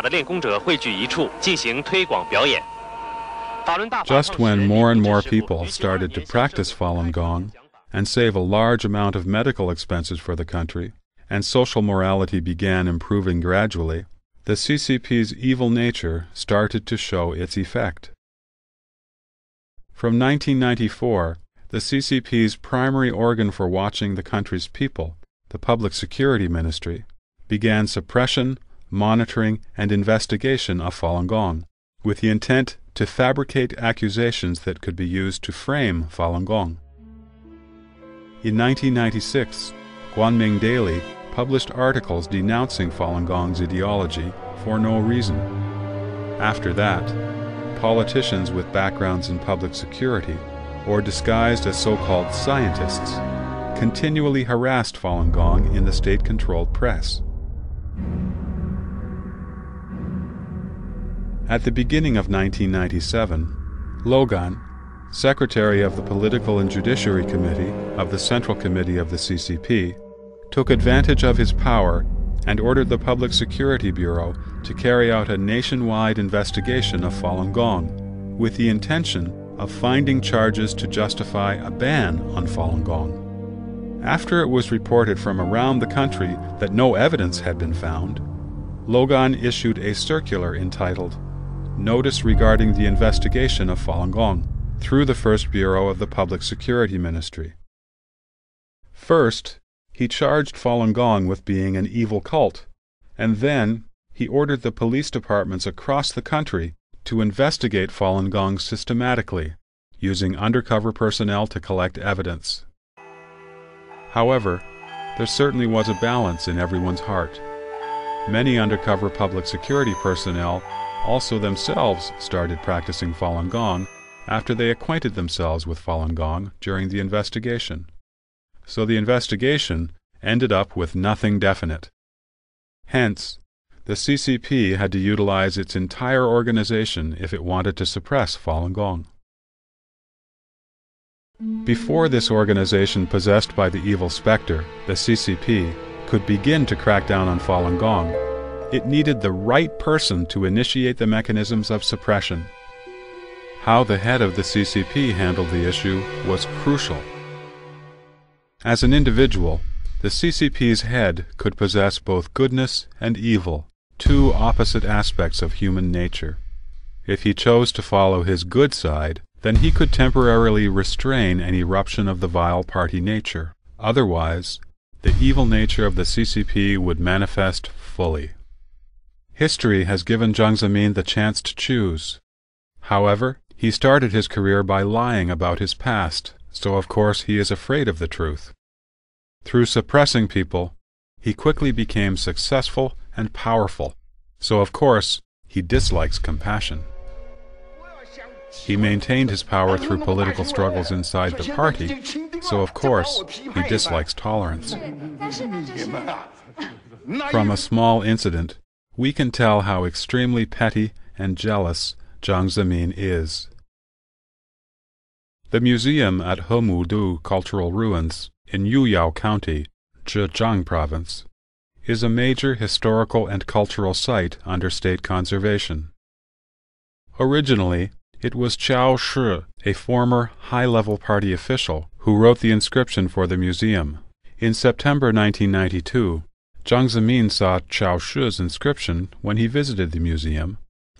的练功者汇聚一处进行推广表演。 Just when more and more people started to practice Falun Gong and save a large amount of medical expenses for the country, and social morality began improving gradually, the CCP's evil nature started to show its effect. From 1994, the CCP's primary organ for watching the country's people, the Public Security Ministry, began suppression, monitoring, and investigation of Falun Gong, with the intent to fabricate accusations that could be used to frame Falun Gong. In 1996, Guanming Daily published articles denouncing Falun Gong's ideology for no reason. After that, politicians with backgrounds in public security, or disguised as so-called scientists, continually harassed Falun Gong in the state-controlled press. At the beginning of 1997, Logan, secretary of the Political and Judiciary Committee of the Central Committee of the CCP, took advantage of his power and ordered the Public Security Bureau to carry out a nationwide investigation of Falun Gong with the intention of finding charges to justify a ban on Falun Gong. After it was reported from around the country that no evidence had been found, Logan issued a circular entitled Notice Regarding the Investigation of Falun Gong through the First Bureau of the Public Security Ministry. First, he charged Falun Gong with being an evil cult, and then he ordered the police departments across the country to investigate Falun Gong systematically, using undercover personnel to collect evidence. However, there certainly was a balance in everyone's heart. Many undercover public security personnel also themselves started practicing Falun Gong after they acquainted themselves with Falun Gong during the investigation. So the investigation ended up with nothing definite. Hence, the CCP had to utilize its entire organization if it wanted to suppress Falun Gong. Before this organization possessed by the evil specter, the CCP, could begin to crack down on Falun Gong, it needed the right person to initiate the mechanisms of suppression. How the head of the CCP handled the issue was crucial. As an individual, the CCP's head could possess both goodness and evil, two opposite aspects of human nature. If he chose to follow his good side, then he could temporarily restrain an eruption of the vile party nature. Otherwise, the evil nature of the CCP would manifest fully. History has given Jiang Zemin the chance to choose. However, he started his career by lying about his past, so of course he is afraid of the truth. Through suppressing people, he quickly became successful and powerful, so of course he dislikes compassion. He maintained his power through political struggles inside the party, so of course he dislikes tolerance. From a small incident, we can tell how extremely petty and jealous Jiang Zemin is. The museum at Hemudu Cultural Ruins in Yuyao County, Zhejiang Province, is a major historical and cultural site under state conservation. Originally, it was Qiao Shi, a former high-level party official, who wrote the inscription for the museum. In September 1992, Jiang Zemin saw Qiao Shi's inscription when he visited the museum,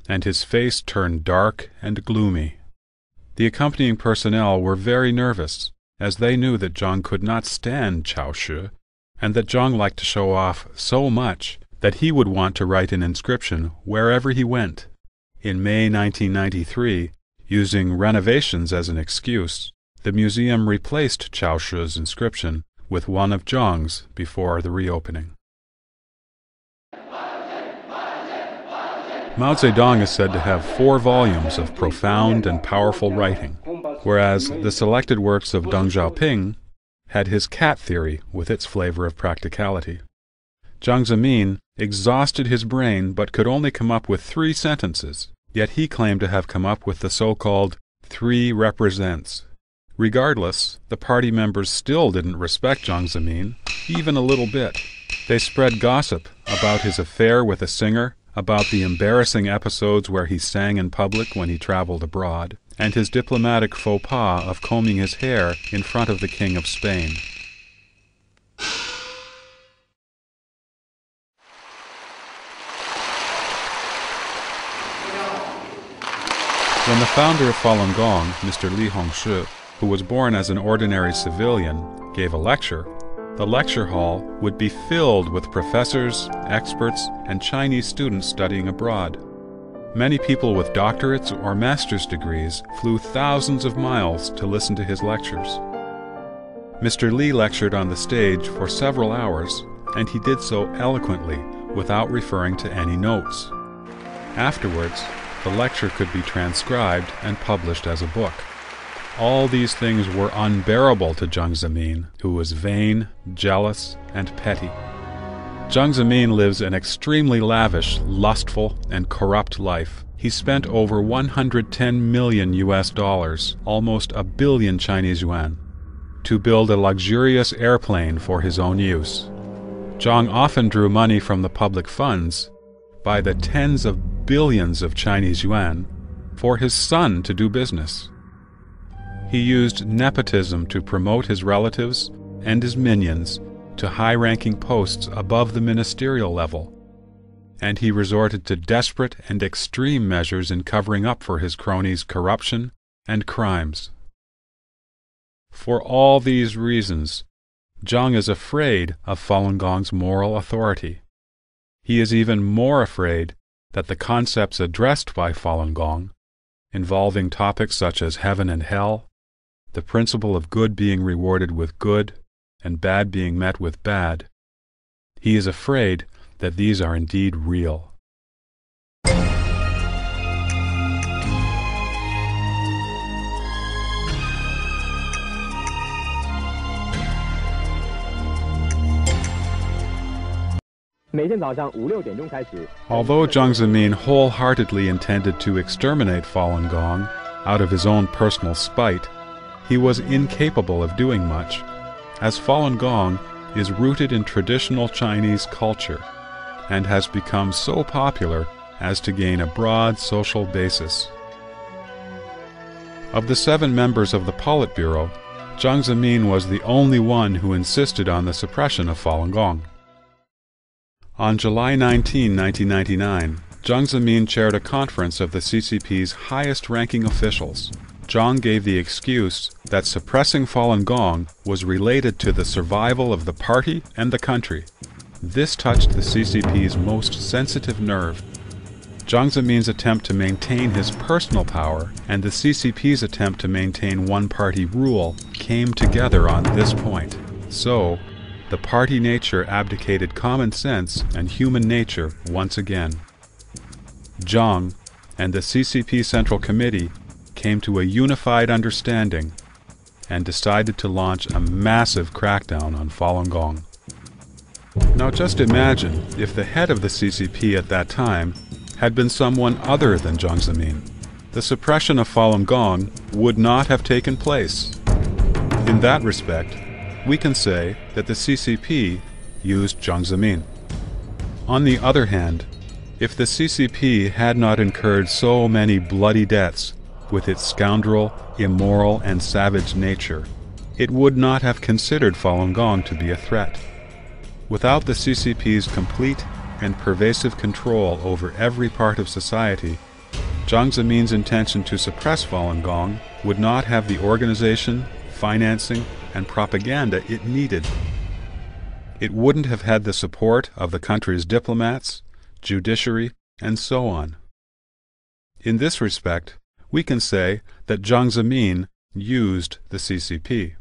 and his face turned dark and gloomy. The accompanying personnel were very nervous, as they knew that Jiang could not stand Qiao Shi, and that Jiang liked to show off so much that he would want to write an inscription wherever he went. In May 1993, using renovations as an excuse, the museum replaced Qiao Shi's inscription with one of Jiang's before the reopening. Mao Zedong is said to have 4 volumes of profound and powerful writing, whereas the selected works of Deng Xiaoping had his cat theory with its flavor of practicality. Jiang Zemin exhausted his brain but could only come up with 3 sentences, yet he claimed to have come up with the so-called 3 represents. Regardless, the party members still didn't respect Jiang Zemin, even a little bit. They spread gossip about his affair with a singer, about the embarrassing episodes where he sang in public when he traveled abroad, and his diplomatic faux pas of combing his hair in front of the King of Spain. When the founder of Falun Gong, Mr. Li Hongshi, who was born as an ordinary civilian, gave a lecture, the lecture hall would be filled with professors, experts, and Chinese students studying abroad. Many people with doctorates or master's degrees flew thousands of miles to listen to his lectures. Mr. Li lectured on the stage for several hours, and he did so eloquently, without referring to any notes. Afterwards, the lecture could be transcribed and published as a book. All these things were unbearable to Jiang Zemin, who was vain, jealous, and petty. Jiang Zemin lives an extremely lavish, lustful, and corrupt life. He spent over 110 million US dollars, almost a billion Chinese yuan, to build a luxurious airplane for his own use. Jiang often drew money from the public funds, by the tens of billions of Chinese yuan, for his son to do business. He used nepotism to promote his relatives and his minions to high-ranking posts above the ministerial level, and he resorted to desperate and extreme measures in covering up for his cronies' corruption and crimes. For all these reasons, Jiang is afraid of Falun Gong's moral authority. He is even more afraid that the concepts addressed by Falun Gong, involving topics such as heaven and hell, the principle of good being rewarded with good and bad being met with bad, he is afraid that these are indeed real. Although Jiang Zemin wholeheartedly intended to exterminate Falun Gong out of his own personal spite, he was incapable of doing much, as Falun Gong is rooted in traditional Chinese culture and has become so popular as to gain a broad social basis. Of the 7 members of the Politburo, Jiang Zemin was the only one who insisted on the suppression of Falun Gong. On July 19, 1999, Jiang Zemin chaired a conference of the CCP's highest-ranking officials. Jiang gave the excuse that suppressing Falun Gong was related to the survival of the party and the country. This touched the CCP's most sensitive nerve. Jiang Zemin's attempt to maintain his personal power and the CCP's attempt to maintain one-party rule came together on this point. So, the party nature abdicated common sense and human nature once again. Jiang and the CCP Central Committee came to a unified understanding and decided to launch a massive crackdown on Falun Gong. Now just imagine if the head of the CCP at that time had been someone other than Jiang Zemin. The suppression of Falun Gong would not have taken place. In that respect, we can say that the CCP used Jiang Zemin. On the other hand, if the CCP had not incurred so many bloody debts with its scoundrel, immoral, and savage nature, it would not have considered Falun Gong to be a threat. Without the CCP's complete and pervasive control over every part of society, Jiang Zemin's intention to suppress Falun Gong would not have the organization, financing, and propaganda it needed. It wouldn't have had the support of the country's diplomats, judiciary, and so on. In this respect, we can say that Jiang Zemin used the CCP.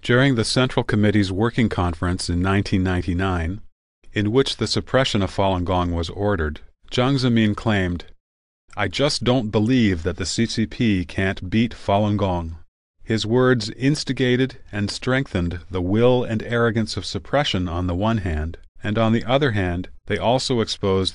During the Central Committee's working conference in 1999, in which the suppression of Falun Gong was ordered, Jiang Zemin claimed, "I just don't believe that the CCP can't beat Falun Gong." His words instigated and strengthened the will and arrogance of suppression on the one hand, and on the other hand, they also exposed